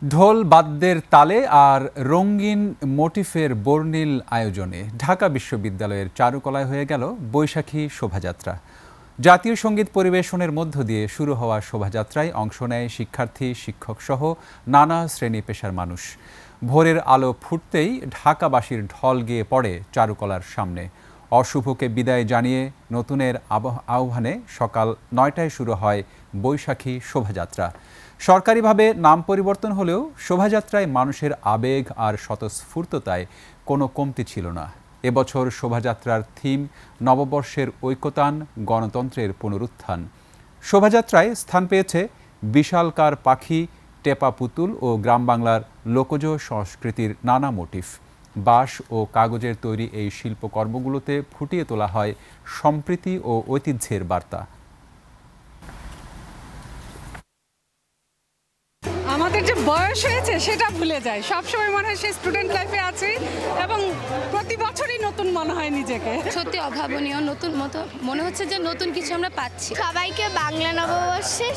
ঢোল বাদ্যের তালে আর রঙিন মোটিফের বর্ণিল আয়োজনে ঢাকা বিশ্ববিদ্যালয়ের চারুকলায় হয়ে গেল বৈশাখী শোভাযাত্রা। জাতীয় সঙ্গীত পরিবেশনের মধ্য দিয়ে শুরু হওয়া শোভাযাত্রায় অংশ নেয় শিক্ষার্থী, শিক্ষক সহ নানা শ্রেণী পেশার মানুষ। ভোরের আলো ফুটতেই ঢাকাবাসীর ঢল গিয়ে পড়ে চারুকলার সামনে। অশুভকে বিদায় জানিয়ে নতুনের আহ্বানে সকাল ৯টায় শুরু হয় বৈশাখী শোভাযাত্রা। সরকারিভাবে নাম পরিবর্তন হলেও শোভাযাত্রায় মানুষের আবেগ আর স্বতঃস্ফূর্ততায় কোনো কমতি ছিল না। এবছর শোভাযাত্রার থিম নববর্ষের ঐকতান, গণতন্ত্রের পুনরুত্থান। শোভাযাত্রায় স্থান পেয়েছে বিশালকার পাখি, টেপা পুতুল ও গ্রাম বাংলার লোকজ সংস্কৃতির নানা মোটিফ। বাঁশ ও কাগজের তৈরি এই শিল্পকর্মগুলোতে ফুটিয়ে তোলা হয় সম্প্রীতি ও ঐতিহ্যের বার্তা। আমাদের যে বয়স হয়েছে সেটা ভুলে যায়, সবসময় মনে হয় সে স্টুডেন্ট লাইফে আছে এবং প্রতি বছরই নতুন মনে হয় নিজেকে। সত্যি অভাবনীয়, নতুন মতো মনে হচ্ছে যে নতুন কিছু আমরা পাচ্ছি। সবাইকে বাংলা নববর্ষের